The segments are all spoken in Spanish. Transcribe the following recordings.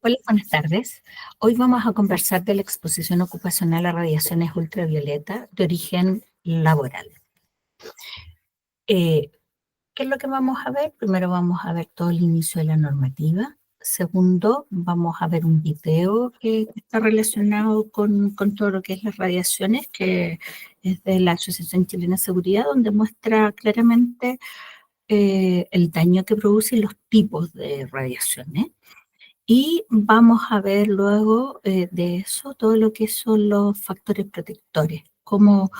Hola, buenas tardes. Hoy vamos a conversar de la exposición ocupacional a radiaciones ultravioleta de origen laboral. ¿Qué es lo que vamos a ver? Primero vamos a ver todo el inicio de la normativa. Segundo, vamos a ver un video que está relacionado con todo lo que es las radiaciones, que es de la Asociación Chilena de Seguridad, donde muestra claramente el daño que produce y los tipos de radiaciones. Y vamos a ver luego de eso todo lo que son los factores protectores, cómo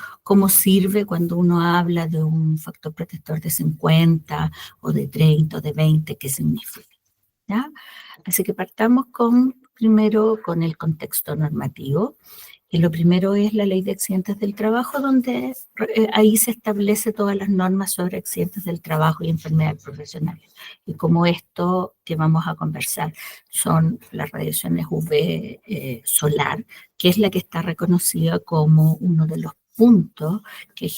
sirve cuando uno habla de un factor protector de 50 o de 30 o de 20, qué significa, ¿ya? Así que partamos primero con el contexto normativo. Y lo primero es la Ley de Accidentes del Trabajo, donde ahí se establece todas las normas sobre accidentes del trabajo y enfermedades profesionales. Y como esto que vamos a conversar son las radiaciones UV solar, que es la que está reconocida como uno de los puntos que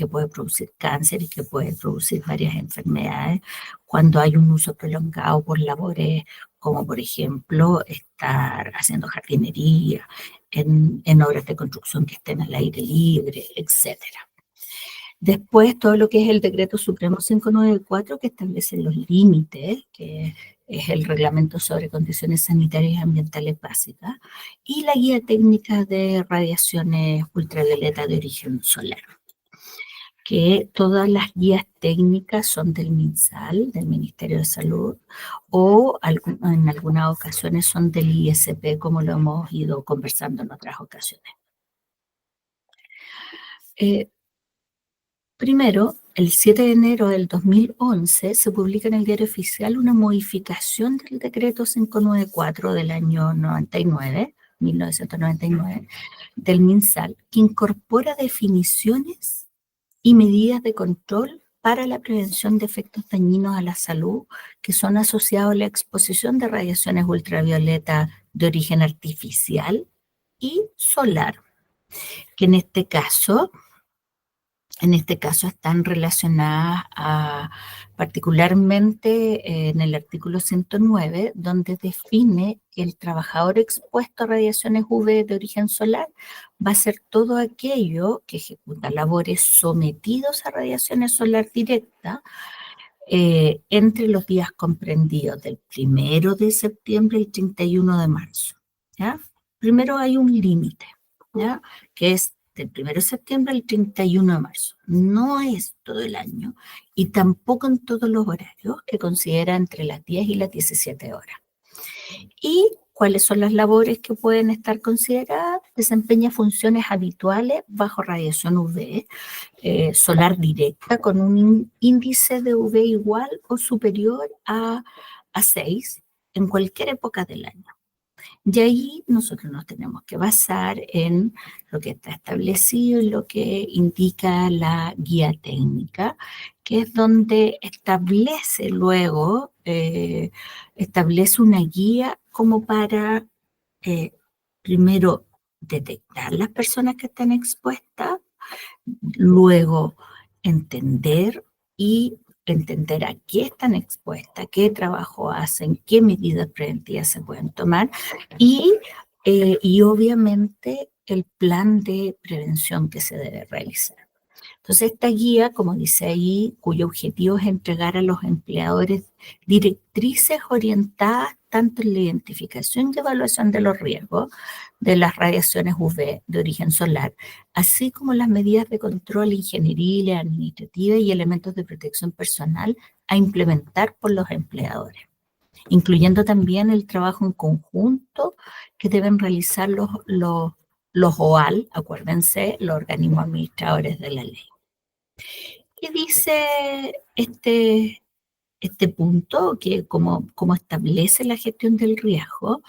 puede producir cáncer y que puede producir varias enfermedades cuando hay un uso prolongado por labores como por ejemplo estar haciendo jardinería, en obras de construcción que estén al aire libre, etcétera. Después, todo lo que es el Decreto Supremo 594, que establece los límites, que es el Reglamento sobre Condiciones Sanitarias y Ambientales Básicas, y la Guía Técnica de Radiaciones Ultravioleta de Origen Solar, que todas las guías técnicas son del MinSal, del Ministerio de Salud, o en algunas ocasiones son del ISP, como lo hemos ido conversando en otras ocasiones. Primero, el 7 de enero del 2011 se publica en el Diario Oficial una modificación del Decreto 594 del año 1999, del MinSal, que incorpora definiciones y medidas de control para la prevención de efectos dañinos a la salud que son asociados a la exposición de radiaciones ultravioleta de origen artificial y solar, que en este caso están relacionadas particularmente en el artículo 109, donde define que el trabajador expuesto a radiaciones UV de origen solar va a ser todo aquello que ejecuta labores sometidos a radiaciones solar directa entre los días comprendidos del 1 de septiembre al 31 de marzo. ¿Ya? Primero hay un límite, ¿ya? Que es del 1 de septiembre al 31 de marzo. No es todo el año y tampoco en todos los horarios, que considera entre las 10 y las 17 horas. ¿Y cuáles son las labores que pueden estar consideradas? Desempeña funciones habituales bajo radiación UV solar directa con un índice de UV igual o superior a 6 en cualquier época del año. Y ahí nosotros nos tenemos que basar en lo que está establecido y lo que indica la guía técnica, que es donde establece luego, establece una guía como para, primero, detectar las personas que están expuestas, luego entender a qué están expuestas, qué trabajo hacen, qué medidas preventivas se pueden tomar y obviamente el plan de prevención que se debe realizar. Entonces, esta guía, como dice ahí, cuyo objetivo es entregar a los empleadores directrices orientadas tanto en la identificación y evaluación de los riesgos de las radiaciones UV de origen solar, así como las medidas de control ingenieril, administrativa y elementos de protección personal a implementar por los empleadores, incluyendo también el trabajo en conjunto que deben realizar los OAL, acuérdense, los organismos administradores de la ley. ¿Qué dice este punto? Que como establece la gestión del riesgo,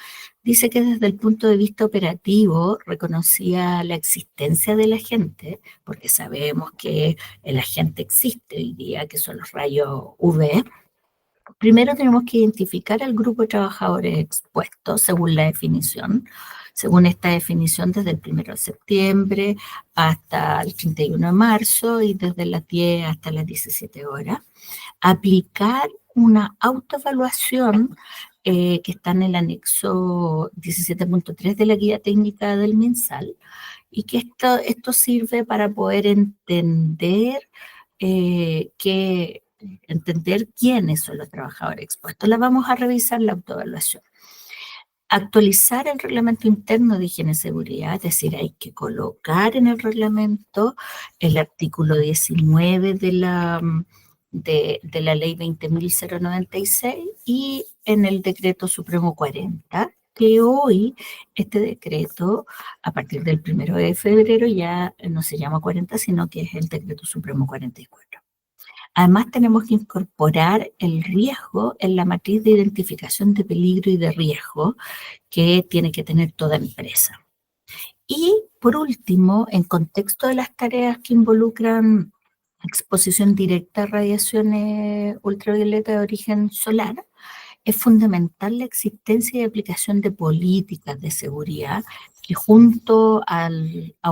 dice que desde el punto de vista operativo reconocía la existencia del agente, porque sabemos que el agente existe hoy día, que son los rayos UV. Primero tenemos que identificar al grupo de trabajadores expuestos según la definición. Según esta definición, desde el 1 de septiembre hasta el 31 de marzo y desde las 10 hasta las 17 horas. Aplicar una autoevaluación que está en el anexo 17.3 de la guía técnica del MinSal, y que esto sirve para poder entender quiénes son los trabajadores expuestos. La vamos a revisar la autoevaluación. Actualizar el reglamento interno de higiene y seguridad, es decir, hay que colocar en el reglamento el artículo 19 de la ley 20.096 y en el decreto supremo 40, que hoy este decreto, a partir del 1 de febrero, ya no se llama 40, sino que es el decreto supremo 44. Además, tenemos que incorporar el riesgo en la matriz de identificación de peligro y de riesgo que tiene que tener toda empresa. Y, por último, en contexto de las tareas que involucran exposición directa a radiaciones ultravioleta de origen solar, es fundamental la existencia y aplicación de políticas de seguridad que junto a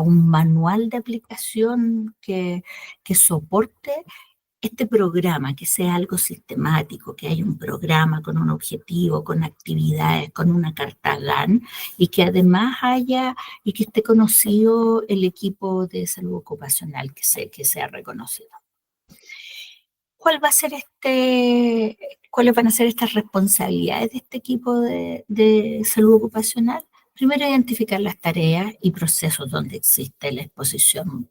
un manual de aplicación que soporte este programa, que sea algo sistemático, que haya un programa con un objetivo, con actividades, con una carta GAN, y que además haya y que esté conocido el equipo de salud ocupacional, que sea reconocido. ¿Cuáles van a ser estas responsabilidades de este equipo de salud ocupacional? Primero, identificar las tareas y procesos donde existe la exposición.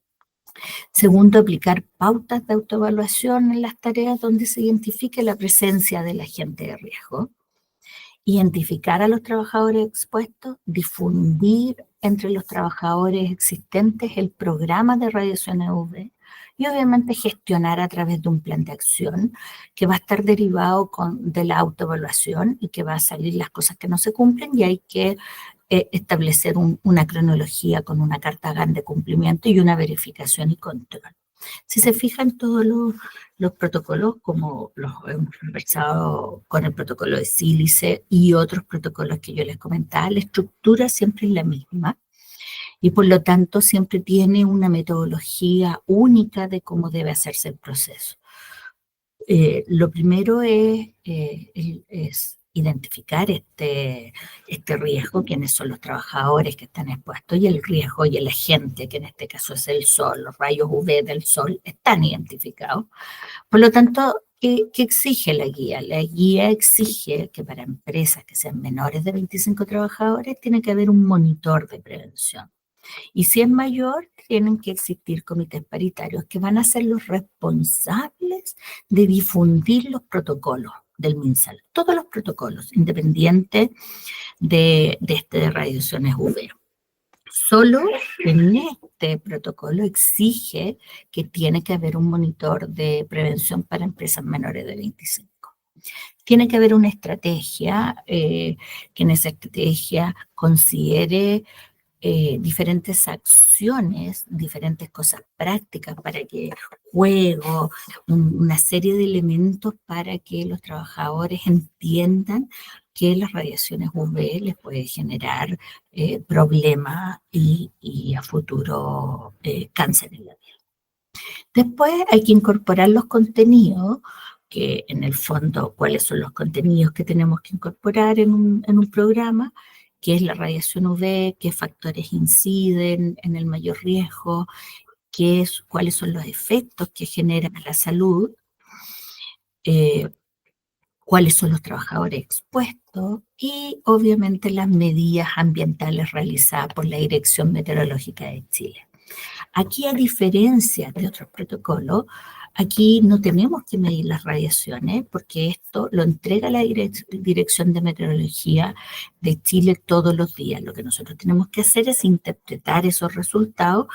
Segundo, aplicar pautas de autoevaluación en las tareas donde se identifique la presencia del agente de riesgo. Identificar a los trabajadores expuestos, difundir entre los trabajadores existentes el programa de radiaciones UV y obviamente gestionar a través de un plan de acción que va a estar derivado de la autoevaluación y que va a salir las cosas que no se cumplen y hay que establecer una cronología con una carta GAN de cumplimiento y una verificación y control. Si se fijan, todos los protocolos, como los hemos conversado con el protocolo de sílice y otros protocolos que yo les comentaba, la estructura siempre es la misma y por lo tanto siempre tiene una metodología única de cómo debe hacerse el proceso. Lo primero es identificar este riesgo, quiénes son los trabajadores que están expuestos, y el riesgo y el agente, que en este caso es el sol, los rayos UV del sol, están identificados. Por lo tanto, ¿qué exige la guía? La guía exige que para empresas que sean menores de 25 trabajadores tiene que haber un monitor de prevención. Y si es mayor, tienen que existir comités paritarios que van a ser los responsables de difundir los protocolos del MinSal, todos los protocolos, independientes de radiaciones UV. Solo en este protocolo exige que tiene que haber un monitor de prevención para empresas menores de 25. Tiene que haber una estrategia que en esa estrategia considere diferentes acciones, diferentes cosas prácticas para que juego, una serie de elementos para que los trabajadores entiendan que las radiaciones UV les puede generar problemas y a futuro cáncer en la piel. Después hay que incorporar los contenidos, que en el fondo, ¿cuáles son los contenidos que tenemos que incorporar en un programa? ¿Qué es la radiación UV? ¿Qué factores inciden en el mayor riesgo? ¿Cuáles son los efectos que generan a la salud? ¿Cuáles son los trabajadores expuestos? Y obviamente las medidas ambientales realizadas por la Dirección Meteorológica de Chile. Aquí, a diferencia de otros protocolos, aquí no tenemos que medir las radiaciones porque esto lo entrega la Dirección de Meteorología de Chile todos los días. Lo que nosotros tenemos que hacer es interpretar esos resultados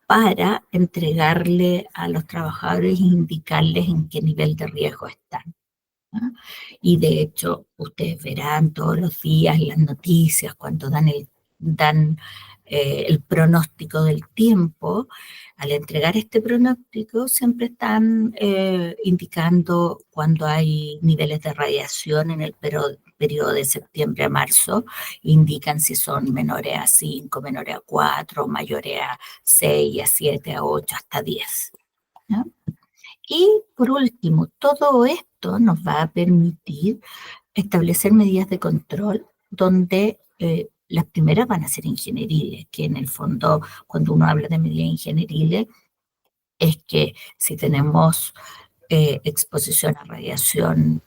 para entregarle a los trabajadores e indicarles en qué nivel de riesgo están. Y de hecho, ustedes verán todos los días en las noticias cuando dan el pronóstico del tiempo. Al entregar este pronóstico siempre están indicando cuando hay niveles de radiación en el periodo de septiembre a marzo, indican si son menores a 5, menores a 4, mayores a 6, a 7, a 8, hasta 10. ¿no? Y por último, todo esto nos va a permitir establecer medidas de control donde las primeras van a ser ingenieriles, que en el fondo, cuando uno habla de medidas ingenieriles, es que si tenemos exposición a radiación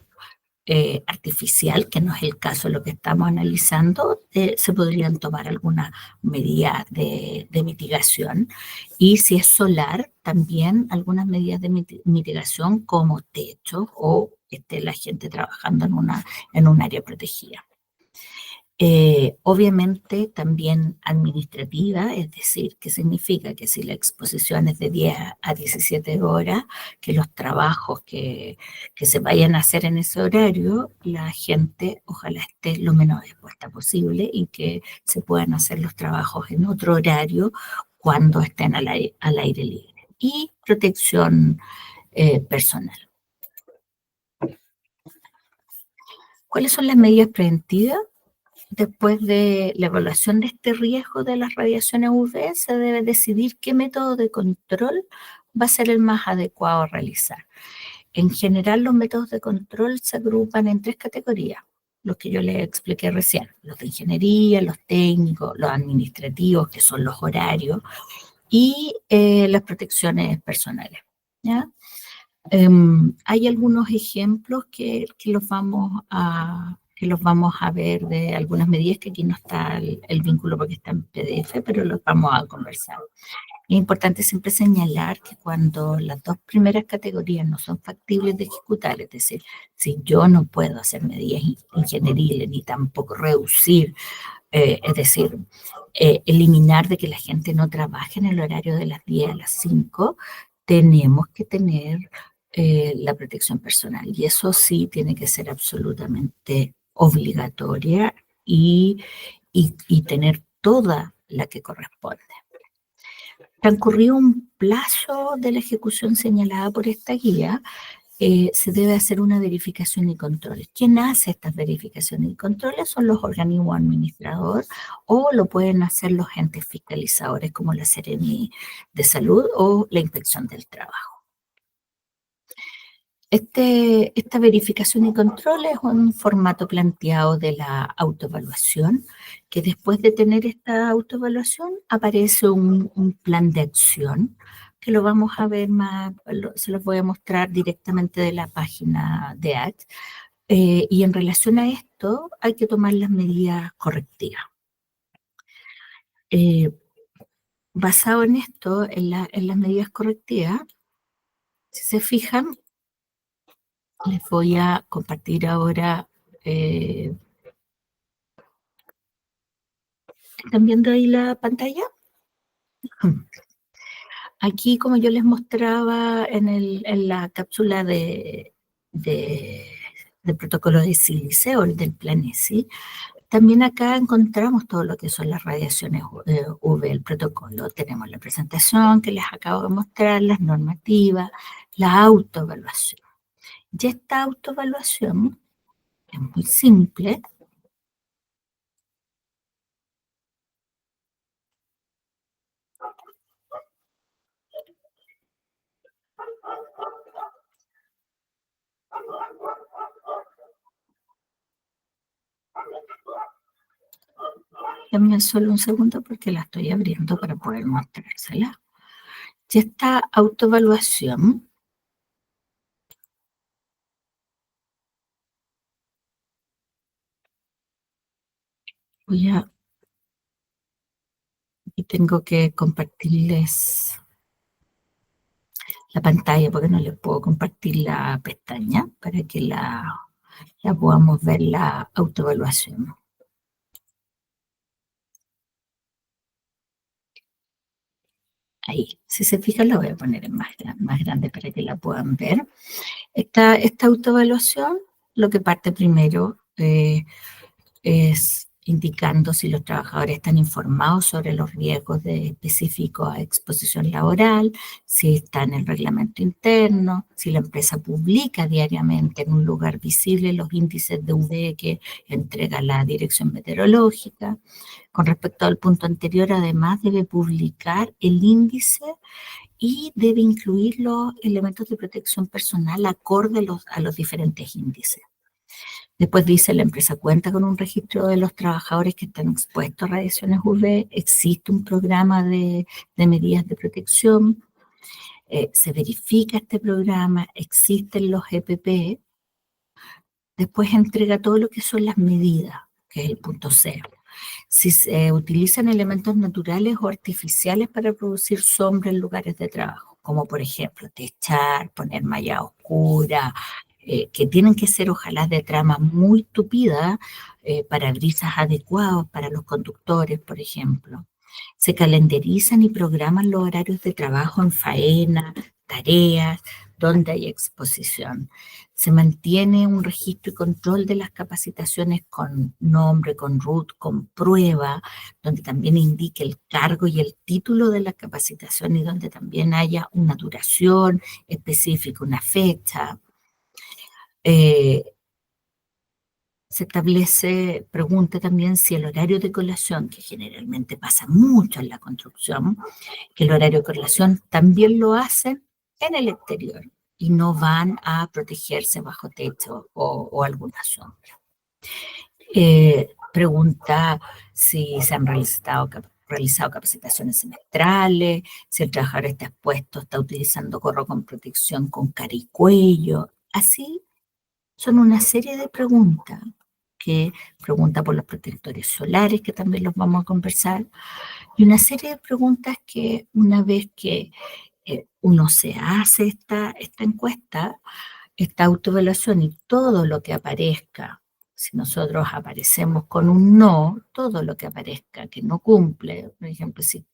artificial, que no es el caso de lo que estamos analizando, se podrían tomar algunas medidas de mitigación. Y si es solar, también algunas medidas de mitigación como techo o que esté la gente trabajando en un área protegida. Obviamente también administrativa, es decir, que significa que si la exposición es de 10 a 17 horas, que los trabajos que se vayan a hacer en ese horario, la gente ojalá esté lo menos expuesta posible y que se puedan hacer los trabajos en otro horario cuando estén al aire libre. Y protección personal. ¿Cuáles son las medidas preventivas? Después de la evaluación de este riesgo de las radiaciones UV, se debe decidir qué método de control va a ser el más adecuado a realizar. En general, los métodos de control se agrupan en tres categorías, los que yo les expliqué recién: los de ingeniería, los técnicos, los administrativos, que son los horarios, y las protecciones personales, ¿ya? Hay algunos ejemplos que los vamos a ver de algunas medidas, que aquí no está el vínculo porque está en PDF, pero los vamos a conversar. Es importante siempre señalar que cuando las dos primeras categorías no son factibles de ejecutar, es decir, si yo no puedo hacer medidas ingenieriles ni tampoco reducir, es decir, eliminar de que la gente no trabaje en el horario de las 10 a las 5, tenemos que tener la protección personal. Y eso sí tiene que ser absolutamente obligatoria y tener toda la que corresponde. Transcurrido un plazo de la ejecución señalada por esta guía, se debe hacer una verificación y control. ¿Quién hace estas verificaciones y controles? Son los organismos administradores, o lo pueden hacer los entes fiscalizadores como la Seremi de Salud o la Inspección del Trabajo. Esta verificación y control es un formato planteado de la autoevaluación, que después de tener esta autoevaluación aparece un plan de acción, que lo vamos a ver más, se los voy a mostrar directamente de la página de ACT. Y en relación a esto hay que tomar las medidas correctivas. Basado en esto, en las medidas correctivas, si se fijan, les voy a compartir ahora. ¿Están viendo ahí la pantalla? Aquí, como yo les mostraba en la cápsula del protocolo de sílice o el del plan ESI, también acá encontramos todo lo que son las radiaciones UV, el protocolo. Tenemos la presentación que les acabo de mostrar, las normativas, la autoevaluación. Y esta autoevaluación es muy simple. Denme solo un segundo porque la estoy abriendo para poder mostrársela. Y esta autoevaluación y tengo que compartirles la pantalla porque no les puedo compartir la pestaña para que la podamos ver la autoevaluación. Ahí, si se fijan, la voy a poner en más grande para que la puedan ver. Esta autoevaluación, lo que parte primero es indicando si los trabajadores están informados sobre los riesgos específicos a exposición laboral, si está en el reglamento interno, si la empresa publica diariamente en un lugar visible los índices de UV que entrega la Dirección Meteorológica. Con respecto al punto anterior, además debe publicar el índice y debe incluir los elementos de protección personal acorde a los diferentes índices. Después dice, la empresa cuenta con un registro de los trabajadores que están expuestos a radiaciones UV, existe un programa de medidas de protección, se verifica este programa, existen los EPP, después entrega todo lo que son las medidas, que es el punto cero. Si se utilizan elementos naturales o artificiales para producir sombra en lugares de trabajo, como por ejemplo techar, poner malla oscura, que tienen que ser ojalá de trama muy tupida, parabrisas adecuados para los conductores, por ejemplo. Se calendarizan y programan los horarios de trabajo en faena, tareas, donde hay exposición. Se mantiene un registro y control de las capacitaciones con nombre, con root, con prueba, donde también indique el cargo y el título de la capacitación y donde también haya una duración específica, una fecha. Eh, Se establece, pregunta también si el horario de colación, que generalmente pasa mucho en la construcción, que el horario de colación también lo hacen en el exterior y no van a protegerse bajo techo o alguna sombra. Pregunta si se han realizado capacitaciones semestrales, si el trabajador está expuesto, está utilizando gorro con protección con cara y cuello. Así son una serie de preguntas que pregunta por los protectores solares, que también los vamos a conversar, y una serie de preguntas que una vez que uno se hace esta encuesta, esta autoevaluación y todo lo que aparezca, si nosotros aparecemos con un no, todo lo que aparezca que no cumple, por ejemplo, si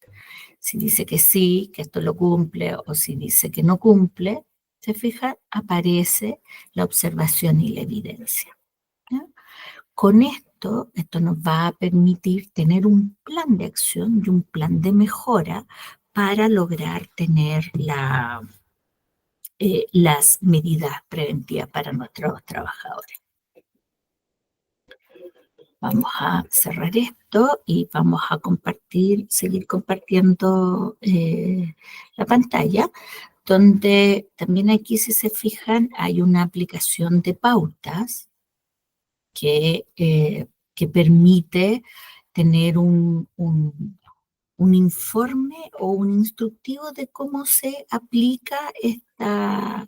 dice que sí, que esto lo cumple, o si dice que no cumple, se fija, aparece la observación y la evidencia. ¿Ya? Con esto nos va a permitir tener un plan de acción y un plan de mejora para lograr tener las medidas preventivas para nuestros trabajadores. Vamos a cerrar esto y vamos a seguir compartiendo la pantalla, donde también aquí, si se fijan, hay una aplicación de pautas que permite tener un informe o un instructivo de cómo se aplica esta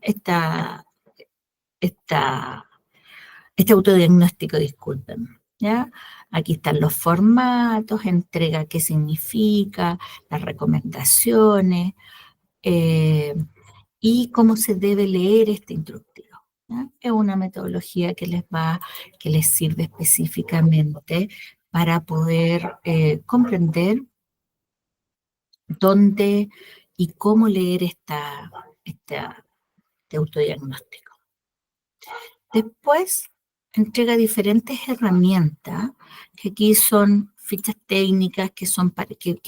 este autodiagnóstico, disculpen, ¿ya? Aquí están los formatos, entrega qué significa, las recomendaciones eh, y cómo se debe leer este instructivo. ¿Ya? Es una metodología que les sirve específicamente para poder comprender dónde y cómo leer este autodiagnóstico. Después entrega diferentes herramientas, que aquí son fichas técnicas que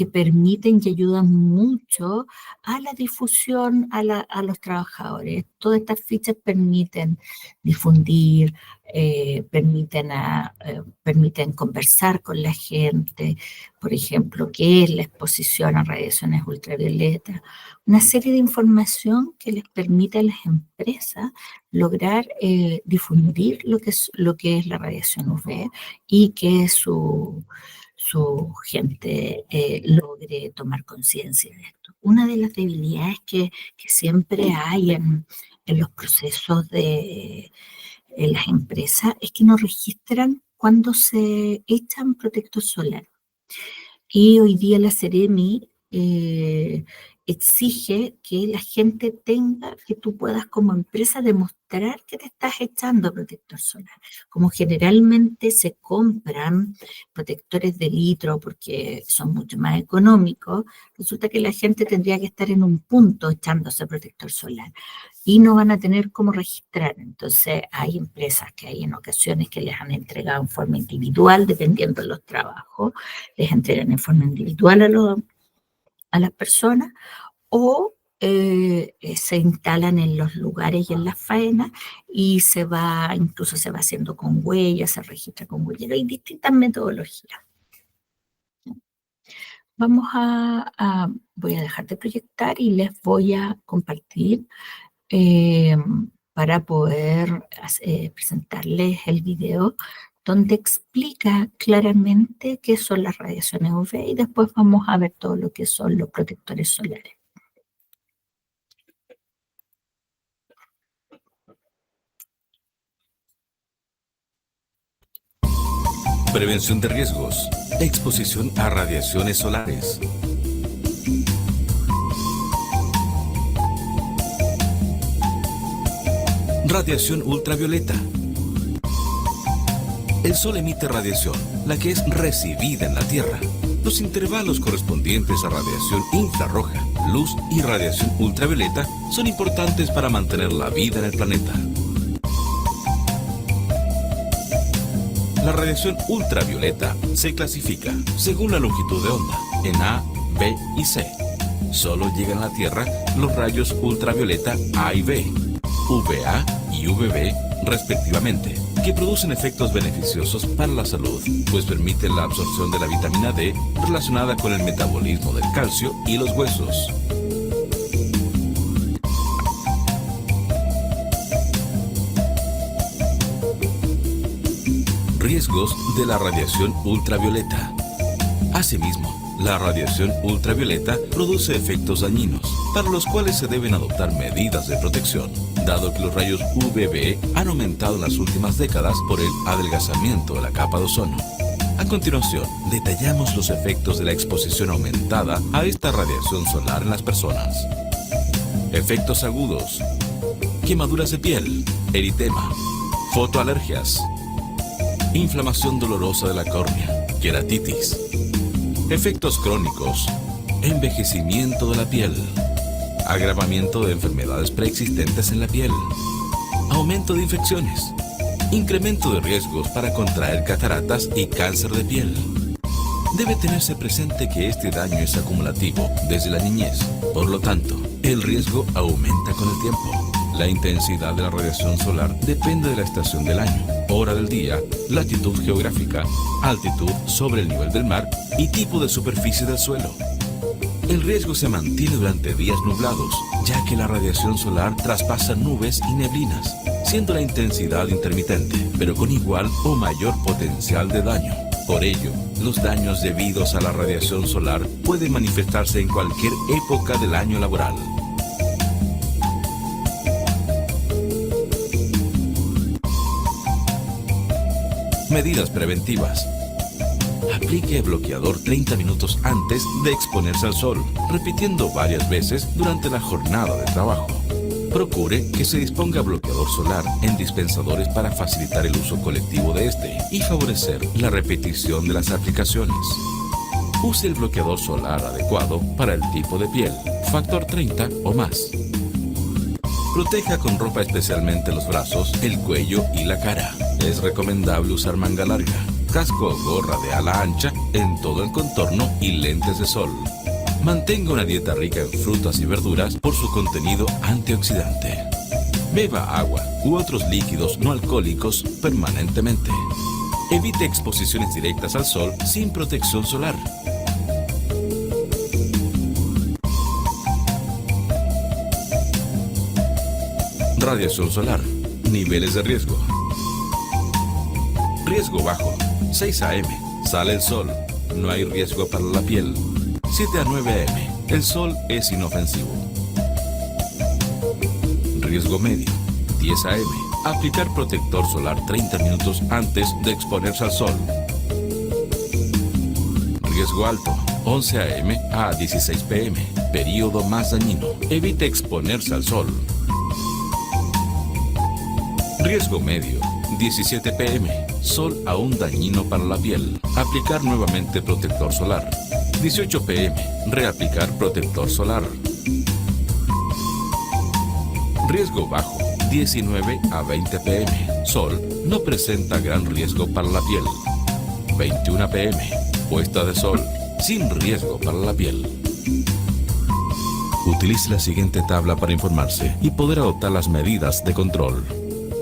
permiten y ayudan mucho a la difusión a los trabajadores. Todas estas fichas permiten difundir, permiten conversar con la gente, por ejemplo, qué es la exposición a radiaciones ultravioletas, una serie de información que les permite a las empresas lograr difundir lo que es la radiación UV y que su gente logre tomar conciencia de esto. Una de las debilidades que siempre hay en los procesos de las empresas es que no registran cuando se echan protector solar. Y hoy día la Seremi exige que la gente tenga, que tú puedas como empresa demostrar que te estás echando protector solar. Como generalmente se compran protectores de litro porque son mucho más económicos, resulta que la gente tendría que estar en un punto echándose protector solar y no van a tener cómo registrar. Entonces hay empresas que hay en ocasiones que les han entregado en forma individual, dependiendo de los trabajos, les entregan en forma individual a las personas o se instalan en los lugares y en las faenas y incluso se va haciendo con huellas, se registra con huellas. Hay distintas metodologías. Voy a dejar de proyectar y les voy a compartir para poder presentarles el video donde explica claramente qué son las radiaciones UV y después vamos a ver todo lo que son los protectores solares. Prevención de riesgos. Exposición a radiaciones solares. Radiación ultravioleta. El Sol emite radiación, la que es recibida en la Tierra. Los intervalos correspondientes a radiación infrarroja, luz y radiación ultravioleta son importantes para mantener la vida en el planeta. La radiación ultravioleta se clasifica según la longitud de onda en A, B y C. Solo llegan a la Tierra los rayos ultravioleta A y B, UVA y UVB respectivamente, que producen efectos beneficiosos para la salud, pues permiten la absorción de la vitamina D relacionada con el metabolismo del calcio y los huesos. Riesgos de la radiación ultravioleta. Asimismo, la radiación ultravioleta produce efectos dañinos, para los cuales se deben adoptar medidas de protección, dado que los rayos UVB han aumentado en las últimas décadas por el adelgazamiento de la capa de ozono. A continuación, detallamos los efectos de la exposición aumentada a esta radiación solar en las personas. Efectos agudos: quemaduras de piel, eritema, fotoalergias, inflamación dolorosa de la córnea, queratitis. Efectos crónicos: envejecimiento de la piel, agravamiento de enfermedades preexistentes en la piel, aumento de infecciones, incremento de riesgos para contraer cataratas y cáncer de piel. Debe tenerse presente que este daño es acumulativo desde la niñez, por lo tanto, el riesgo aumenta con el tiempo. La intensidad de la radiación solar depende de la estación del año, hora del día, latitud geográfica, altitud sobre el nivel del mar y tipo de superficie del suelo. El riesgo se mantiene durante días nublados, ya que la radiación solar traspasa nubes y neblinas, siendo la intensidad intermitente, pero con igual o mayor potencial de daño. Por ello, los daños debidos a la radiación solar pueden manifestarse en cualquier época del año laboral. Medidas preventivas. Aplique bloqueador 30 minutos antes de exponerse al sol, repitiendo varias veces durante la jornada de trabajo. Procure que se disponga bloqueador solar en dispensadores para facilitar el uso colectivo de este y favorecer la repetición de las aplicaciones. Use el bloqueador solar adecuado para el tipo de piel, factor 30 o más. Proteja con ropa especialmente los brazos, el cuello y la cara. Es recomendable usar manga larga, casco o gorra de ala ancha en todo el contorno y lentes de sol. Mantenga una dieta rica en frutas y verduras por su contenido antioxidante. Beba agua u otros líquidos no alcohólicos permanentemente. Evite exposiciones directas al sol sin protección solar. Radiación solar. Niveles de riesgo. Riesgo bajo. 6 a.m. Sale el sol. No hay riesgo para la piel. 7 a 9 a.m. El sol es inofensivo. Riesgo medio. 10 a.m. Aplicar protector solar 30 minutos antes de exponerse al sol. Riesgo alto. 11 a.m. a 16 p.m. Período más dañino. Evite exponerse al sol. Riesgo medio. 17 p.m. Sol aún dañino para la piel. Aplicar nuevamente protector solar. 18 p.m. Reaplicar protector solar. Riesgo bajo. 19 a 20 p.m. Sol no presenta gran riesgo para la piel. 21 p.m. Puesta de sol. Sin riesgo para la piel. Utilice la siguiente tabla para informarse y poder adoptar las medidas de control.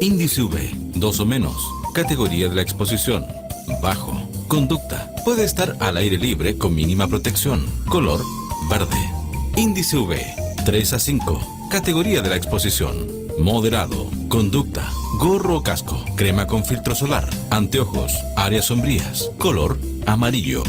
Índice UV, 2 o menos. Categoría de la exposición, bajo. Conducta, puede estar al aire libre con mínima protección. Color, verde. Índice UV, 3 a 5. Categoría de la exposición, moderado, conducta, gorro o casco, crema con filtro solar, anteojos, áreas sombrías, color amarillo.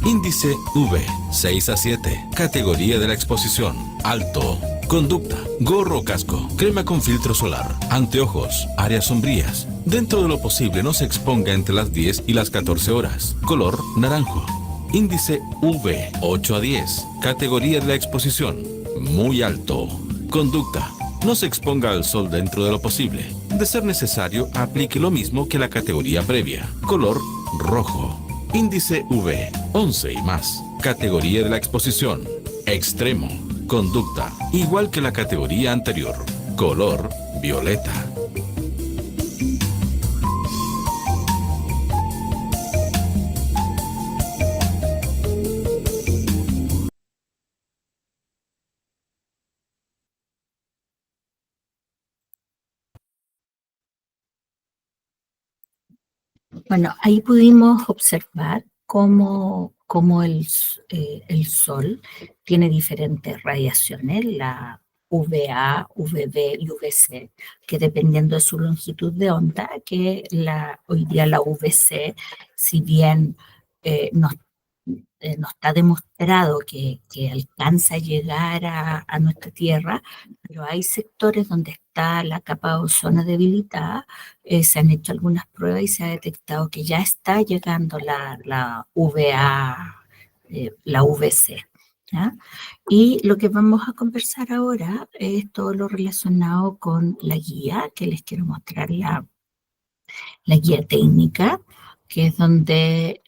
Índice V, 6 a 7. Categoría de la exposición, alto. Conducta, gorro o casco, crema con filtro solar, anteojos, áreas sombrías. Dentro de lo posible no se exponga entre las 10 y las 14 horas. Color naranjo. Índice V, 8 a 10. Categoría de la exposición, muy alto. Conducta, no se exponga al sol dentro de lo posible. De ser necesario, aplique lo mismo que la categoría previa. Color rojo. Índice V, 11 y más. Categoría de la exposición, extremo. Conducta, igual que la categoría anterior. Color violeta. Bueno, ahí pudimos observar cómo el sol tiene diferentes radiaciones, la UVA, UVB y UVC, que dependiendo de su longitud de onda, hoy día la UVC, si bien no no está demostrado que alcanza a llegar a nuestra Tierra, pero hay sectores donde está la capa de ozono debilitada. Se han hecho algunas pruebas y se ha detectado que ya está llegando la UVA, la UVC. ¿Ya? Y lo que vamos a conversar ahora es todo lo relacionado con la guía, que les quiero mostrar la guía técnica, que es donde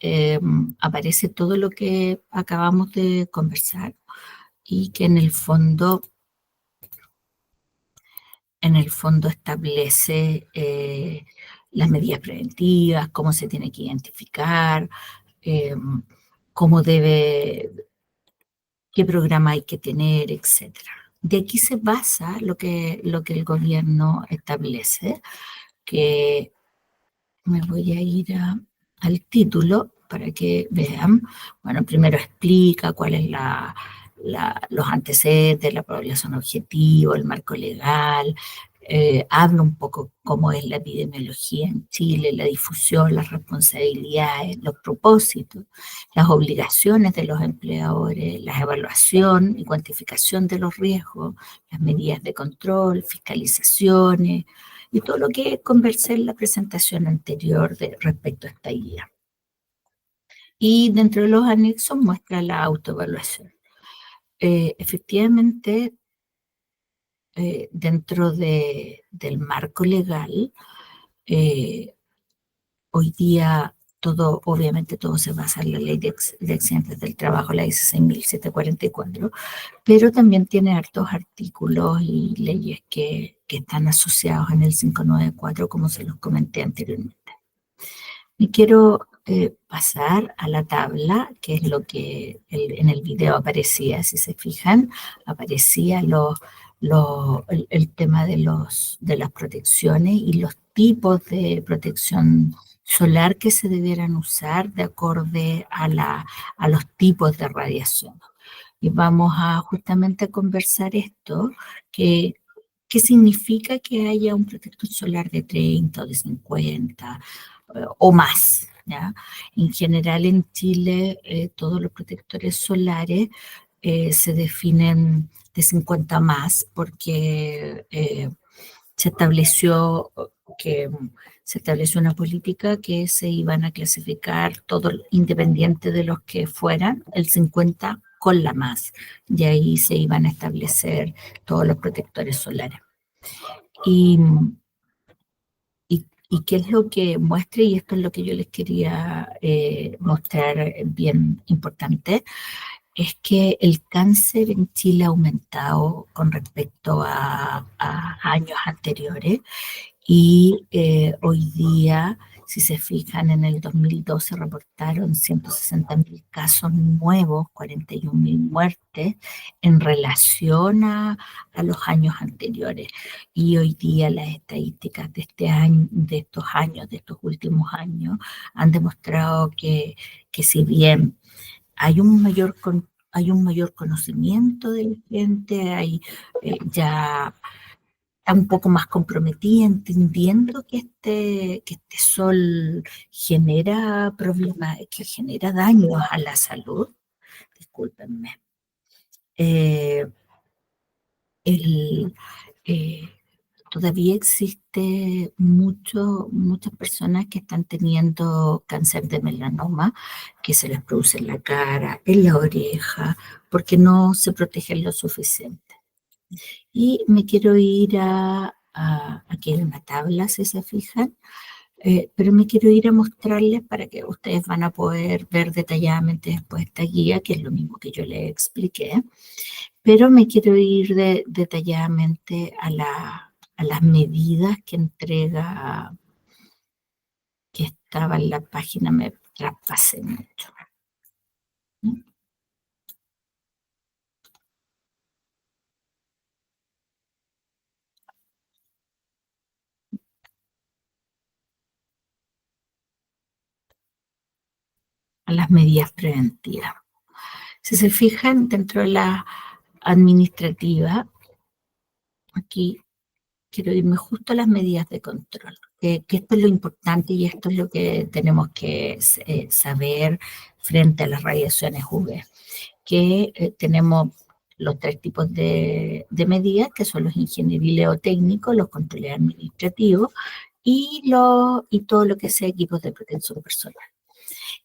aparece todo lo que acabamos de conversar y que en el fondo establece las medidas preventivas, cómo se tiene que identificar, eh, cómo debe, qué programa hay que tener, etcétera. De aquí se basa lo que el gobierno establece, que me voy a ir al título para que vean. Bueno, primero explica cuál es los antecedentes, la población objetivo, el marco legal, habla un poco cómo es la epidemiología en Chile, la difusión, las responsabilidades, los propósitos, las obligaciones de los empleadores, la evaluación y cuantificación de los riesgos, las medidas de control, fiscalizaciones, y todo lo que conversé en la presentación anterior respecto a esta guía. Y dentro de los anexos muestra la autoevaluación. Efectivamente, dentro del marco legal, hoy día obviamente todo se basa en la ley de accidentes del trabajo, la 16.744, pero también tiene hartos artículos y leyes que están asociados en el 594, como se los comenté anteriormente. Y quiero pasar a la tabla, que es lo que en el video aparecía, si se fijan, aparecía el tema de las protecciones y los tipos de protección solar que se debieran usar de acorde a los tipos de radiación. Y vamos a justamente a conversar esto, ¿qué significa que haya un protector solar de 30 o de 50 o más? ¿Ya? En general en Chile todos los protectores solares se definen de 50 más porque se estableció que se estableció una política que se iban a clasificar todo independiente de los que fueran, el 50 con la más, y ahí se iban a establecer todos los protectores solares. ¿Y qué es lo que muestra? Y esto es lo que yo les quería mostrar bien importante, es que el cáncer en Chile ha aumentado con respecto a años anteriores y hoy día, si se fijan, en el 2012 reportaron 160.000 casos nuevos, 41.000 muertes en relación a los años anteriores. Y hoy día las estadísticas de este año, de estos últimos años, han demostrado que si bien hay un mayor conocimiento de la gente, ya está un poco más comprometida, entendiendo que este sol genera problemas, que genera daños a la salud. Discúlpenme. Eh, el, eh, Todavía existe muchas personas que están teniendo cáncer de melanoma, que se les produce en la cara, en la oreja, porque no se protegen lo suficiente. Y me quiero ir aquí hay una tabla, si se fijan, pero me quiero ir a mostrarles para que ustedes van a poder ver detalladamente después esta guía, que es lo mismo que yo les expliqué, pero me quiero ir detalladamente a las medidas que entrega, que estaba en la página, me traspasé mucho. A las medidas preventivas. Si se fijan, dentro de la administrativa, aquí quiero irme justo a las medidas de control, que esto es lo importante y esto es lo que tenemos que saber frente a las radiaciones UV, que tenemos los tres tipos de medidas, que son los ingenieriles o técnicos, los controles administrativos y todo lo que sea equipos de protección personal.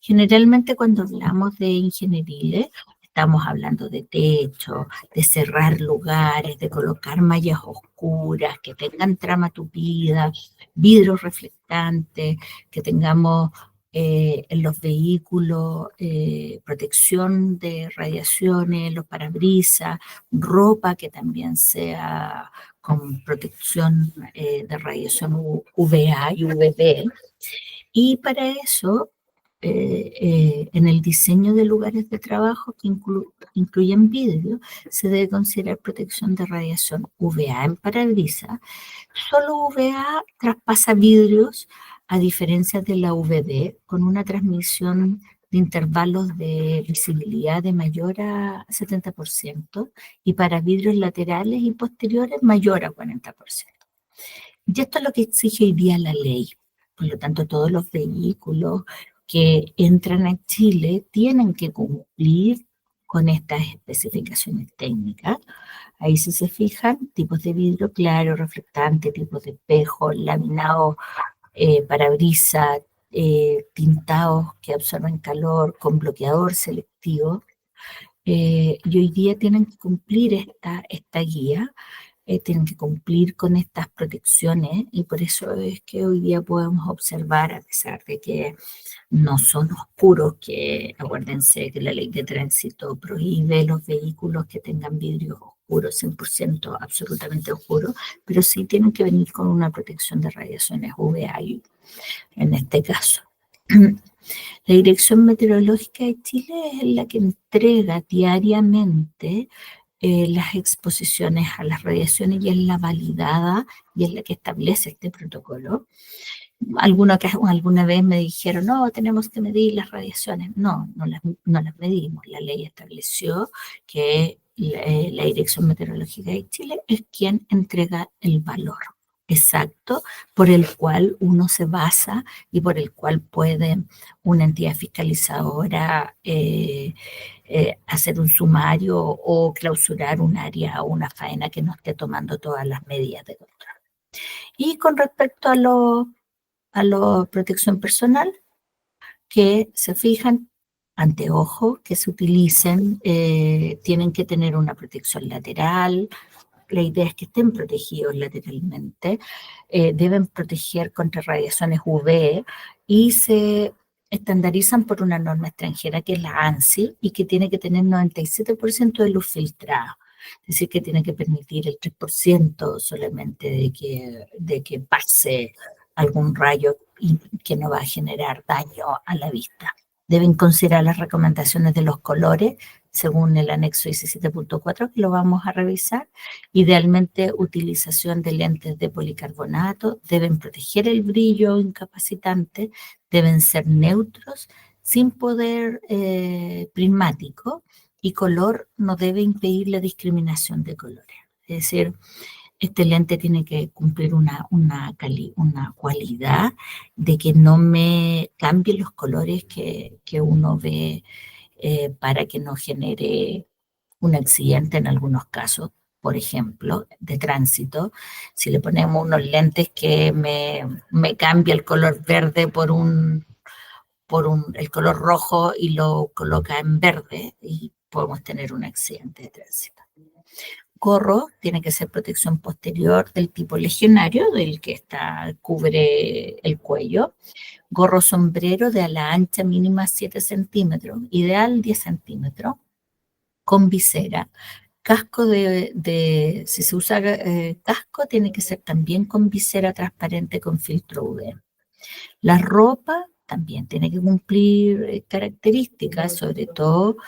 Generalmente cuando hablamos de ingenieriles, estamos hablando de techo, de cerrar lugares, de colocar mallas oscuras, que tengan trama tupida, vidrios reflectantes, que tengamos en los vehículos protección de radiaciones, los parabrisas, ropa que también sea con protección de radiación UVA y UVB. Y para eso en el diseño de lugares de trabajo que incluyen vidrio, se debe considerar protección de radiación UVA en parabrisas. Solo UVA traspasa vidrios, a diferencia de la UVB, con una transmisión de intervalos de visibilidad de mayor a 70% y para vidrios laterales y posteriores mayor a 40%. Y esto es lo que exige hoy día la ley. Por lo tanto, todos los vehículos que entran a Chile tienen que cumplir con estas especificaciones técnicas. Ahí si se fijan, tipos de vidrio claro, reflectante, tipos de espejo, laminado, parabrisas, tintados que absorben calor, con bloqueador selectivo. Y hoy día tienen que cumplir esta guía, tienen que cumplir con estas protecciones y por eso es que hoy día podemos observar, a pesar de que no son oscuros, que acuérdense que la ley de tránsito prohíbe los vehículos que tengan vidrios oscuros, 100% absolutamente oscuros, pero sí tienen que venir con una protección de radiaciones UVA en este caso. La Dirección Meteorológica de Chile es la que entrega diariamente las exposiciones a las radiaciones y es la validada y es la que establece este protocolo. Alguna vez me dijeron, no, tenemos que medir las radiaciones. No las medimos. La ley estableció que la Dirección Meteorológica de Chile es quien entrega el valor exacto por el cual uno se basa y por el cual puede una entidad fiscalizadora hacer un sumario o clausurar un área o una faena que no esté tomando todas las medidas de control. Y con respecto a la protección personal, que se fijan, anteojos que se utilicen, tienen que tener una protección lateral. La idea es que estén protegidos lateralmente, deben proteger contra radiaciones UV y se estandarizan por una norma extranjera que es la ANSI y que tiene que tener 97% de luz filtrada. Es decir, que tiene que permitir el 3% solamente de que pase algún rayo y que no va a generar daño a la vista. Deben considerar las recomendaciones de los colores según el anexo 17.4, que lo vamos a revisar. Idealmente, utilización de lentes de policarbonato, deben proteger el brillo incapacitante, deben ser neutros, sin poder prismático, y color no debe impedir la discriminación de colores. Es decir, Este lente tiene que cumplir una cualidad de que no me cambie los colores que uno ve para que no genere un accidente en algunos casos. Por ejemplo, de tránsito, si le ponemos unos lentes que me cambia el color verde el color rojo y lo coloca en verde y podemos tener un accidente de tránsito. Gorro tiene que ser protección posterior del tipo legionario, del que cubre el cuello. Gorro sombrero de ala ancha mínima 7 centímetros, ideal 10 centímetros, con visera. Casco si se usa casco, tiene que ser también con visera transparente con filtro UV. La ropa también tiene que cumplir características, sobre todo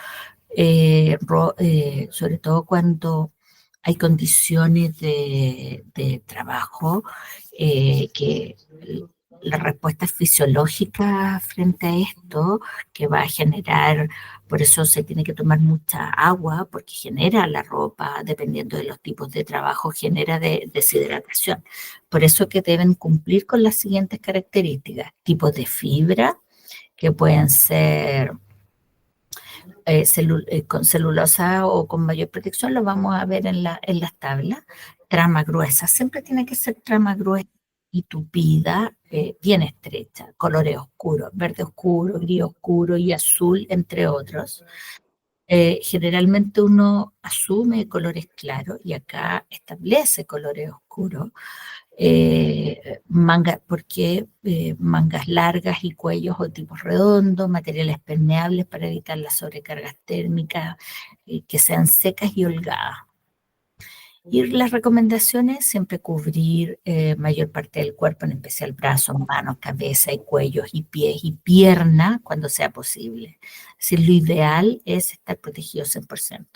cuando hay condiciones de trabajo que la respuesta fisiológica frente a esto que va a generar, por eso se tiene que tomar mucha agua, porque genera la ropa, dependiendo de los tipos de trabajo, genera deshidratación. Por eso que deben cumplir con las siguientes características: tipos de fibra, que pueden ser con celulosa o con mayor protección, lo vamos a ver en las tablas. Trama gruesa, siempre tiene que ser trama gruesa y tupida, bien estrecha, colores oscuros, verde oscuro, gris oscuro y azul, entre otros. Generalmente uno asume colores claros y acá establece colores oscuros. Porque mangas largas y cuellos o tipos redondos, materiales permeables para evitar las sobrecargas térmicas, que sean secas y holgadas. Y las recomendaciones, siempre cubrir mayor parte del cuerpo, en especial brazos, manos, cabeza y cuellos y pies y piernas cuando sea posible. Es decir, lo ideal es estar protegido 100%,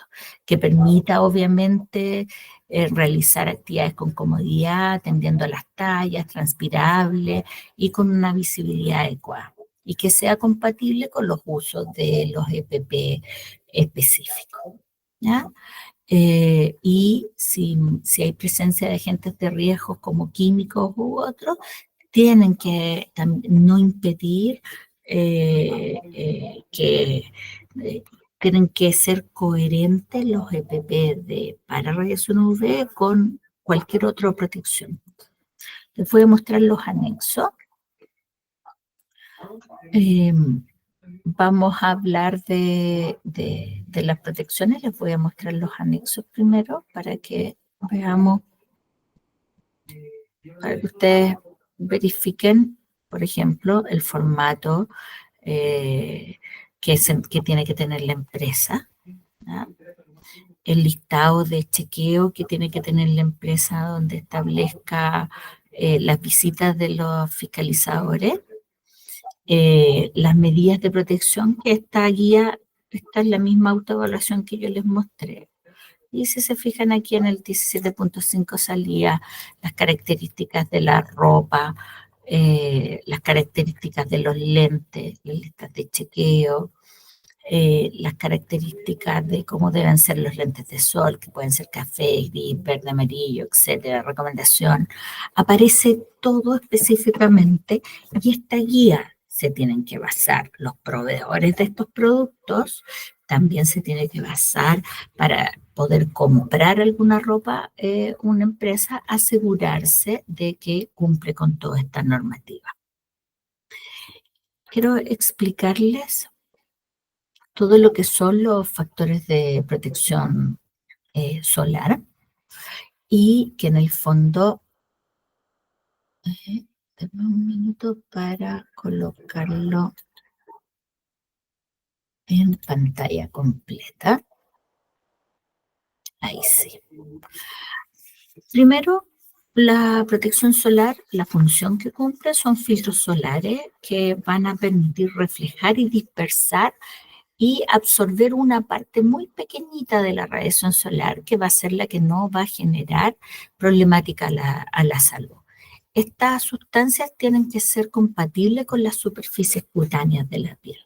que permita obviamente realizar actividades con comodidad, atendiendo a las tallas, transpirable y con una visibilidad adecuada. Y que sea compatible con los usos de los EPP específicos, ¿ya? Y si hay presencia de agentes de riesgo como químicos u otros, tienen que no impedir tienen que ser coherentes los EPP para radiación UV con cualquier otra protección. Les voy a mostrar los anexos. Vamos a hablar de las protecciones. Les voy a mostrar los anexos primero para que veamos, para que ustedes verifiquen, por ejemplo, el formato que tiene que tener la empresa, ¿ya? El listado de chequeo que tiene que tener la empresa, donde establezca las visitas de los fiscalizadores, las medidas de protección, que esta guía, esta es la misma autoevaluación que yo les mostré. Y si se fijan aquí en el 17.5 salía las características de la ropa, las características de los lentes, las listas de chequeo, las características de cómo deben ser los lentes de sol, que pueden ser café, gris, verde, amarillo, etcétera, recomendación. Aparece todo específicamente y esta guía se tienen que basar los proveedores de estos productos, también se tiene que basar para poder comprar alguna ropa, una empresa, asegurarse de que cumple con toda esta normativa. Quiero explicarles todo lo que son los factores de protección solar y que en el fondo, denme un minuto para colocarlo en pantalla completa. Ahí sí. Primero, la protección solar, la función que cumple son filtros solares que van a permitir reflejar y dispersar y absorber una parte muy pequeñita de la radiación solar, que va a ser la que no va a generar problemática a la salud. Estas sustancias tienen que ser compatibles con las superficies cutáneas de la piel.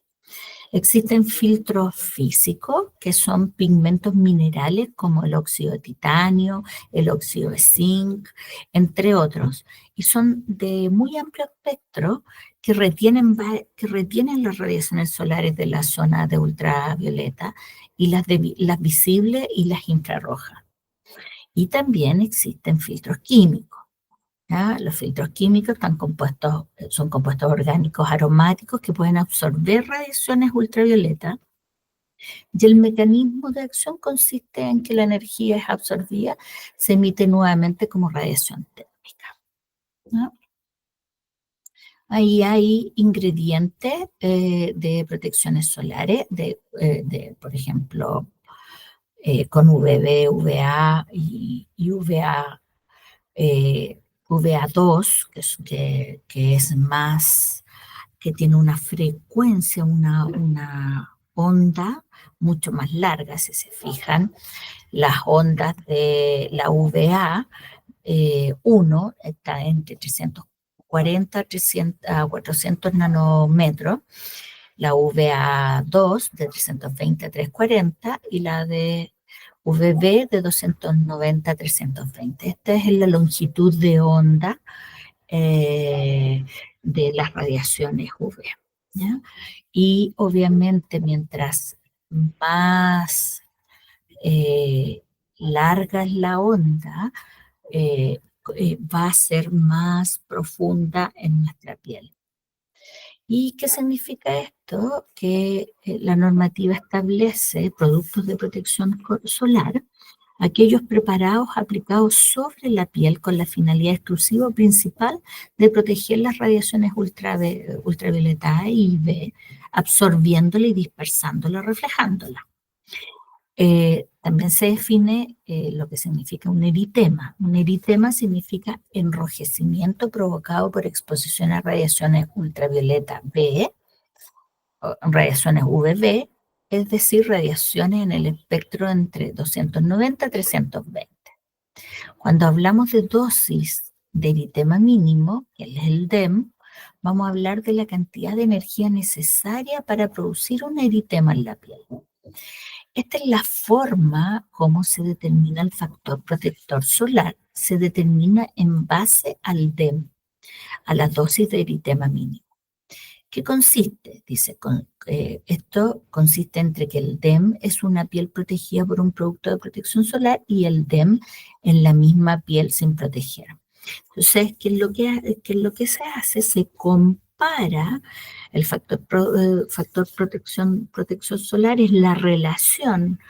Existen filtros físicos que son pigmentos minerales como el óxido de titanio, el óxido de zinc, entre otros, y son de muy amplio espectro que retienen las radiaciones solares de la zona de ultravioleta y las visibles y las infrarrojas. Y también existen filtros químicos. ¿Ya? Los filtros químicos son compuestos orgánicos aromáticos que pueden absorber radiaciones ultravioletas y el mecanismo de acción consiste en que la energía es absorbida, se emite nuevamente como radiación térmica. ¿No? Ahí hay ingredientes de protecciones solares, por ejemplo, con UVB, UVA y UVA VA2, que es más, que tiene una frecuencia, una onda mucho más larga, si se fijan. Las ondas de la VA 1 está entre 340 a 400 nanómetros, la VA2 de 320 a 340 y la de VB de 290 a 320. Esta es la longitud de onda de las radiaciones UV. ¿Ya? Y obviamente mientras más larga es la onda, va a ser más profunda en nuestra piel. ¿Y qué significa esto? Que la normativa establece productos de protección solar, aquellos preparados aplicados sobre la piel con la finalidad exclusiva o principal de proteger las radiaciones ultravioleta A y B, absorbiéndola y dispersándola, reflejándola. También se define lo que significa un eritema. Un eritema significa enrojecimiento provocado por exposición a radiaciones ultravioleta B, o radiaciones UVB, es decir, radiaciones en el espectro entre 290 a 320. Cuando hablamos de dosis de eritema mínimo, que es el DEM, vamos a hablar de la cantidad de energía necesaria para producir un eritema en la piel. Esta es la forma como se determina el factor protector solar. Se determina en base al DEM, a la dosis de eritema mínimo. ¿Qué consiste? Dice, esto consiste entre que el DEM es una piel protegida por un producto de protección solar y el DEM en la misma piel sin proteger. Entonces, ¿qué es lo que se hace? Se compara el factor protección solar, es la relación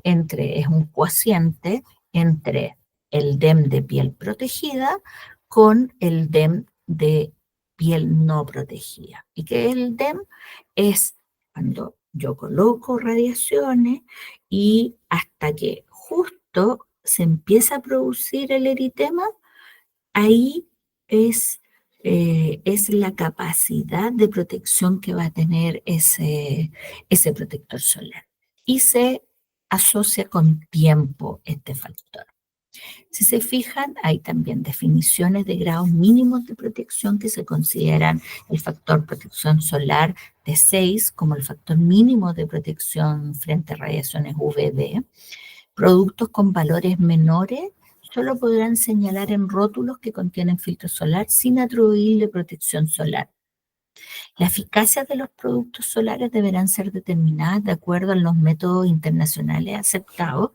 es un cociente entre el DEM de piel protegida con el DEM de piel no protegida. ¿Y qué es el DEM? Es cuando yo coloco radiaciones y hasta que justo se empieza a producir el eritema, ahí es la capacidad de protección que va a tener ese protector solar. Y se asocia con tiempo este factor. Si se fijan, hay también definiciones de grados mínimos de protección que se consideran el factor protección solar de 6 como el factor mínimo de protección frente a radiaciones UVB. Productos con valores menores solo podrán señalar en rótulos que contienen filtro solar sin atribuirle protección solar. La eficacia de los productos solares deberán ser determinadas de acuerdo a los métodos internacionales aceptados,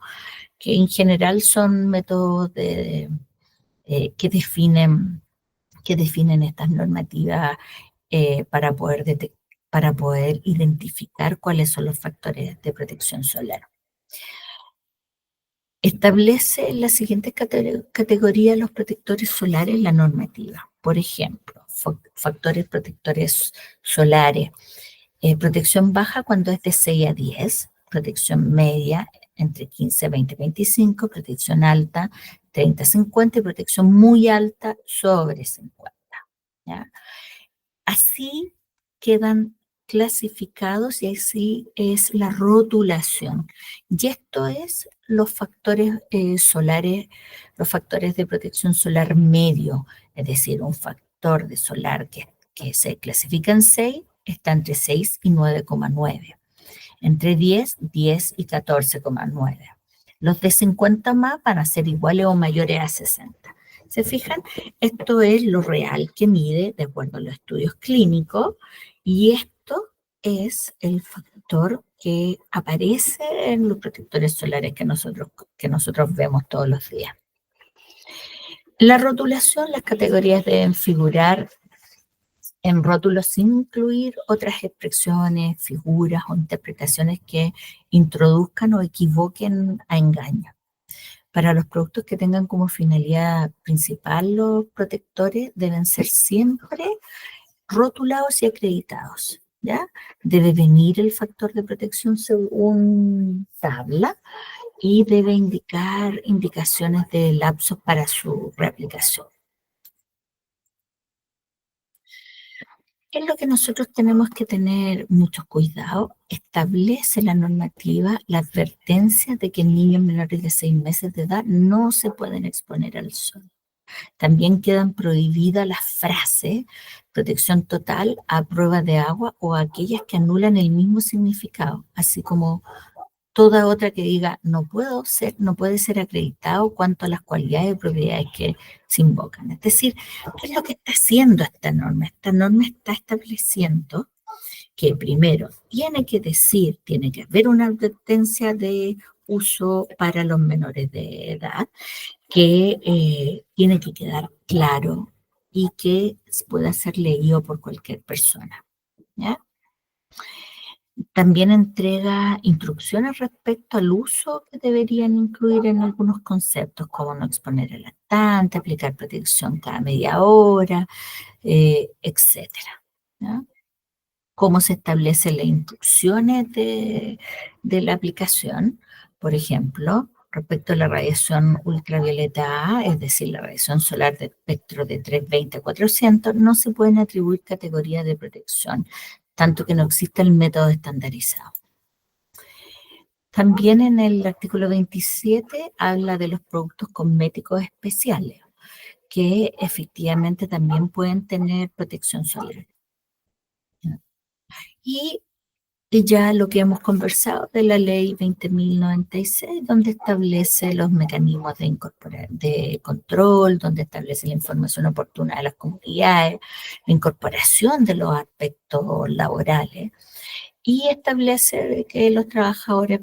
que en general son métodos que definen estas normativas para poder identificar cuáles son los factores de protección solar. Establece en la siguiente categoría los protectores solares la normativa. Por ejemplo, factores protectores solares. Protección baja cuando es de 6 a 10, protección media entre 15, 20, 25, protección alta 30, 50 y protección muy alta sobre 50. ¿Ya? Así quedan clasificados y así es la rotulación. Y esto es los factores solares, los factores de protección solar medio, es decir, un factor de solar que se clasifica en 6 está entre 6 y 9,9. Entre 10, 10 y 14,9. Los de 50 más van a ser iguales o mayores a 60. ¿Se fijan? Esto es lo real que mide de acuerdo a los estudios clínicos y esto es el factor que aparece en los protectores solares que nosotros vemos todos los días. La rotulación, las categorías deben figurar en rótulos sin incluir otras expresiones, figuras o interpretaciones que introduzcan o equivoquen a engaño. Para los productos que tengan como finalidad principal los protectores deben ser siempre rotulados y acreditados, ¿ya? Debe venir el factor de protección según tabla y debe indicar indicaciones de lapsos para su reaplicación. ¿Qué es lo que nosotros tenemos que tener mucho cuidado? Establece la normativa la advertencia de que niños menores de 6 meses de edad no se pueden exponer al sol. También quedan prohibidas las frases protección total a prueba de agua o aquellas que anulan el mismo significado, así como toda otra que diga no puede ser acreditado cuanto a las cualidades y propiedades que se invocan. Es decir, ¿qué es lo que está haciendo esta norma? Esta norma está estableciendo que primero tiene que haber una advertencia de uso para los menores de edad, que tiene que quedar claro y que pueda ser leído por cualquier persona, ¿ya? También entrega instrucciones respecto al uso que deberían incluir en algunos conceptos, como no exponer al lactante, aplicar protección cada media hora, etcétera, ¿ya? Cómo se establecen las instrucciones de la aplicación, por ejemplo, respecto a la radiación ultravioleta A, es decir, la radiación solar de espectro de 320 a 400, no se pueden atribuir categorías de protección, tanto que no existe el método estandarizado. También en el artículo 27 habla de los productos cosméticos especiales, que efectivamente también pueden tener protección solar. Y ya lo que hemos conversado de la ley 20.096, donde establece los mecanismos de control, donde establece la información oportuna de las comunidades, la incorporación de los aspectos laborales, y establece que los trabajadores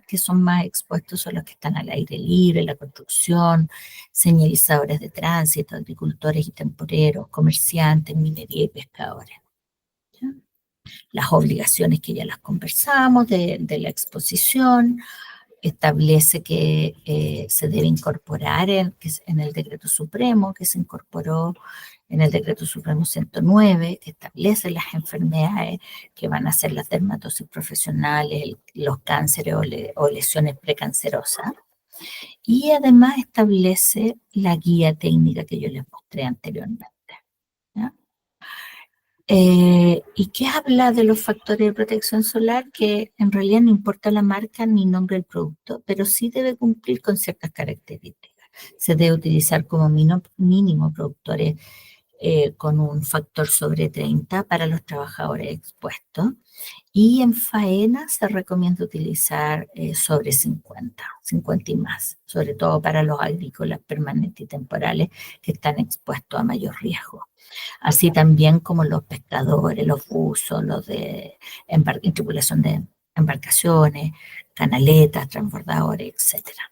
que son más expuestos son los que están al aire libre, la construcción, señalizadores de tránsito, agricultores y temporeros, comerciantes, minería y pescadores. ¿Ya? Las obligaciones que ya las conversamos de la exposición, establece que se debe incorporar en el decreto supremo, que se incorporó en el decreto supremo 109, que establece las enfermedades que van a ser las dermatosis profesionales, los cánceres o lesiones precancerosas. Y además establece la guía técnica que yo les mostré anteriormente, ¿ya? ¿Y qué habla de los factores de protección solar? Que en realidad no importa la marca ni nombre del producto, pero sí debe cumplir con ciertas características. Se debe utilizar como mínimo productores con un factor sobre 30 para los trabajadores expuestos. Y en faena se recomienda utilizar sobre 50 y más, sobre todo para los agrícolas permanentes y temporales que están expuestos a mayor riesgo. Así también como los pescadores, los buzos, los de tripulación de embarcaciones, canaletas, transbordadores, etcétera.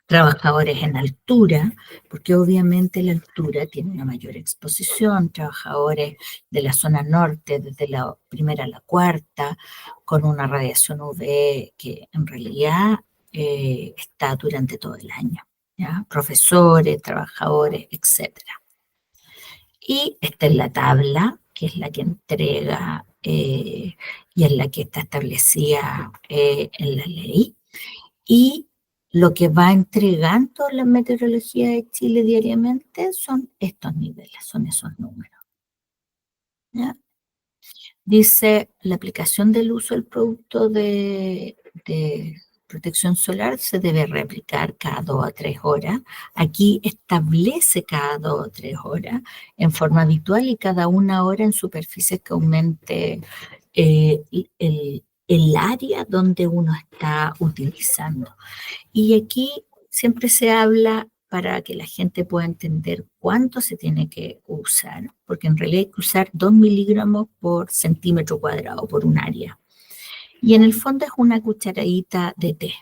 Trabajadores en altura, porque obviamente la altura tiene una mayor exposición, trabajadores de la zona norte, desde la primera a la cuarta, con una radiación UV que en realidad está durante todo el año, ¿ya? Profesores, trabajadores, etcétera. Y esta es la tabla, que es la que entrega y es la que está establecida en la ley. Y lo que va entregando la meteorología de Chile diariamente son estos niveles, son esos números, ¿ya? Dice la aplicación del uso del producto de protección solar se debe reaplicar cada 2 a 3 horas. Aquí establece cada 2 o 3 horas en forma habitual y cada 1 hora en superficies que aumente el área donde uno está utilizando. Y aquí siempre se habla para que la gente pueda entender cuánto se tiene que usar, porque en realidad hay que usar 2 miligramos por centímetro cuadrado, por un área. Y en el fondo es una cucharadita de té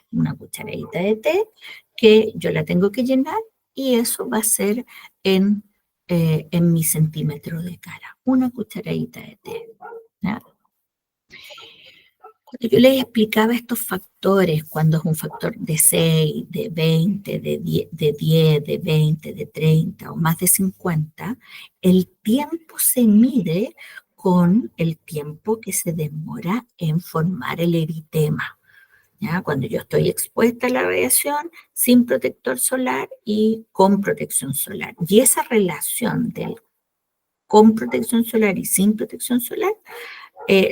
que yo la tengo que llenar y eso va a ser en mi centímetro de cara, una cucharadita de té. ¿Ya? Cuando yo les explicaba estos factores, cuando es un factor de 6, de 20, de 20, de 30 o más de 50, el tiempo se mide con el tiempo que se demora en formar el eritema. ¿Ya? Cuando yo estoy expuesta a la radiación sin protector solar y con protección solar. Y esa relación del con protección solar y sin protección solar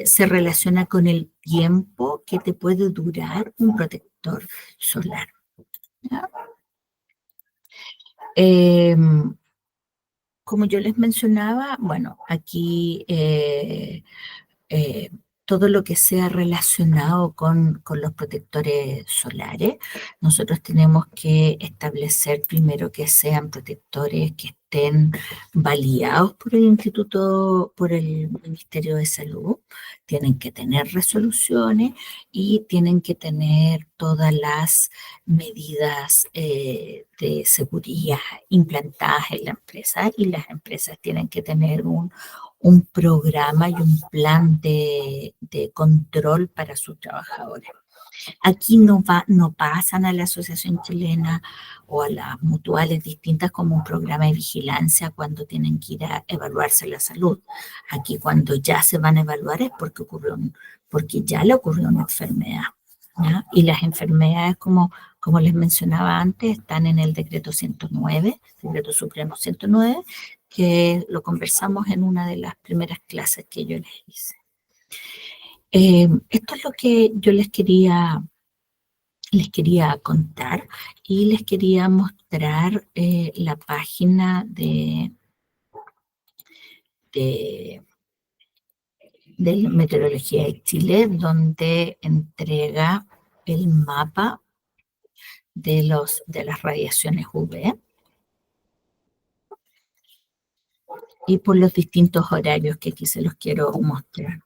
se relaciona con el tiempo que te puede durar un protector solar. ¿Ya? Como yo les mencionaba, bueno, aquí eh, todo lo que sea relacionado con los protectores solares, nosotros tenemos que establecer primero que sean protectores que estén validados por el Instituto, por el Ministerio de Salud, tienen que tener resoluciones y tienen que tener todas las medidas de seguridad implantadas en la empresa y las empresas tienen que tener un programa y un plan de control para sus trabajadores. Aquí no pasan a la Asociación Chilena o a las mutuales distintas como un programa de vigilancia cuando tienen que ir a evaluarse la salud. Aquí cuando ya se van a evaluar es porque ya le ocurrió una enfermedad. ¿Ya? Y las enfermedades, como les mencionaba antes, están en el decreto 109, decreto supremo 109, que lo conversamos en una de las primeras clases que yo les hice. Esto es lo que yo les quería contar y les quería mostrar la página de Meteorología de Chile, donde entrega el mapa de las radiaciones UV y por los distintos horarios que aquí se los quiero mostrar.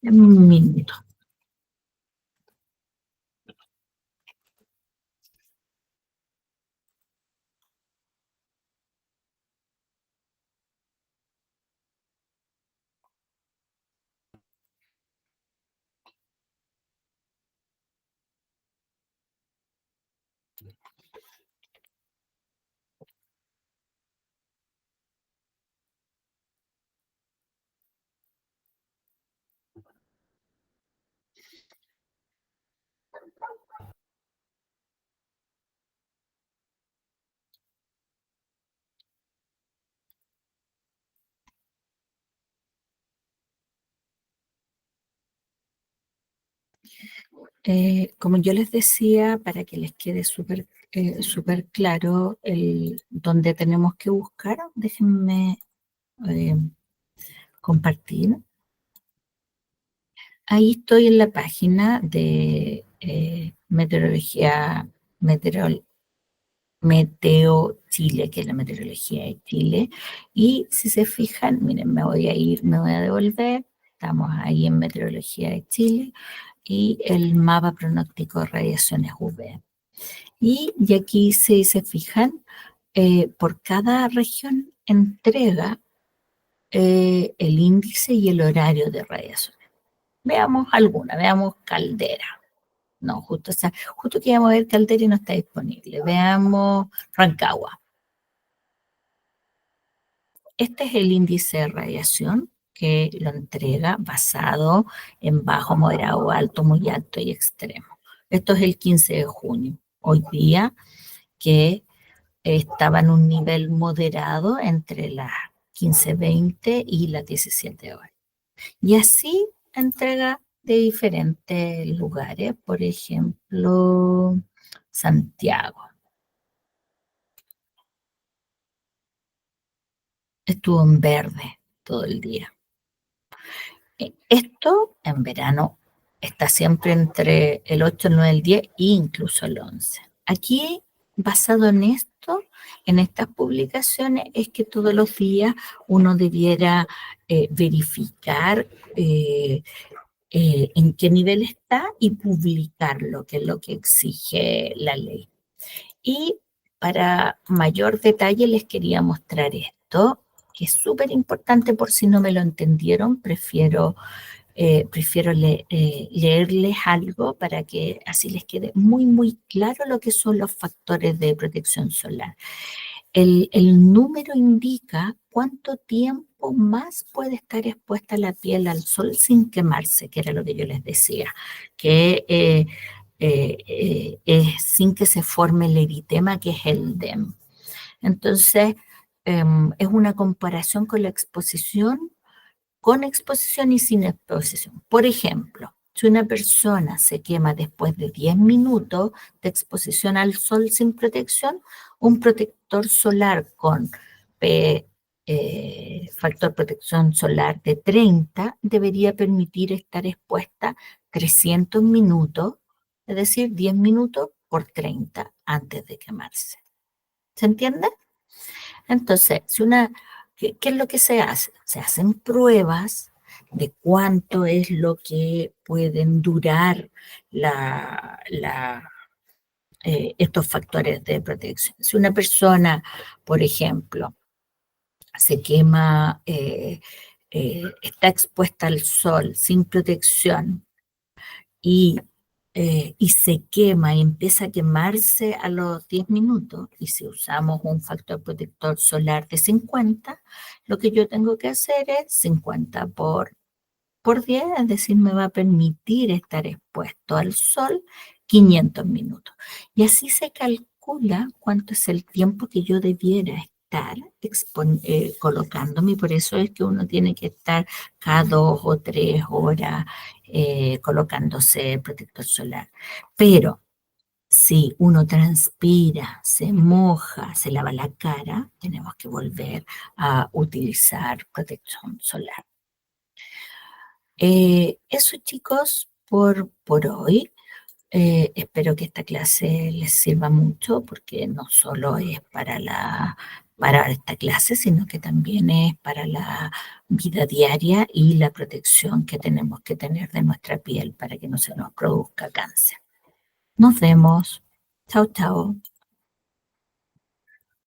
Un minuto. Como yo les decía, para que les quede súper claro dónde tenemos que buscar, déjenme compartir. Ahí estoy en la página de Meteo Chile, que es la meteorología de Chile. Y si se fijan, miren, me voy a devolver. Estamos ahí en Meteorología de Chile y el mapa pronóstico de radiaciones UV. Y aquí, si se fijan, por cada región entrega el índice y el horario de radiaciones. Veamos alguna, veamos Caldera. No, justo que íbamos a ver Caldera y no está disponible. Veamos Rancagua. Este es el índice de radiación que lo entrega basado en bajo, moderado, alto, muy alto y extremo. Esto es el 15 de junio. Hoy día que estaba en un nivel moderado entre las 15, 20 y las 17 horas. Y así entrega de diferentes lugares, por ejemplo, Santiago. Estuvo en verde todo el día. Esto en verano está siempre entre el 8, el 9, el 10 e incluso el 11. Aquí, basado en esto, en estas publicaciones, es que todos los días uno debiera verificar en qué nivel está y publicarlo, que es lo que exige la ley. Y para mayor detalle les quería mostrar esto, que es súper importante por si no me lo entendieron, prefiero leerles algo para que así les quede muy, muy claro lo que son los factores de protección solar. El número indica cuánto tiempo más puede estar expuesta la piel al sol sin quemarse, que era lo que yo les decía, que es sin que se forme el eritema, que es el DEM. Entonces, es una comparación con exposición y sin exposición. Por ejemplo, si una persona se quema después de 10 minutos de exposición al sol sin protección, un protector solar con factor protección solar de 30 debería permitir estar expuesta 300 minutos, es decir, 10 minutos por 30 antes de quemarse. ¿Se entiende? Entonces, ¿qué es lo que se hace? Se hacen pruebas de cuánto es lo que pueden durar estos factores de protección. Si una persona, por ejemplo, se quema, está expuesta al sol sin protección y se quema y empieza a quemarse a los 10 minutos, y si usamos un factor protector solar de 50, lo que yo tengo que hacer es 50 por 10, es decir, me va a permitir estar expuesto al sol 500 minutos. Y así se calcula cuánto es el tiempo que yo debiera estar colocándome, y por eso es que uno tiene que estar cada 2 o 3 horas colocándose protector solar. Pero si uno transpira, se moja, se lava la cara, tenemos que volver a utilizar protección solar. Eso, chicos, por hoy. Espero que esta clase les sirva mucho, porque no solo es para esta clase, sino que también es para la vida diaria y la protección que tenemos que tener de nuestra piel para que no se nos produzca cáncer. Nos vemos. Chao, chao.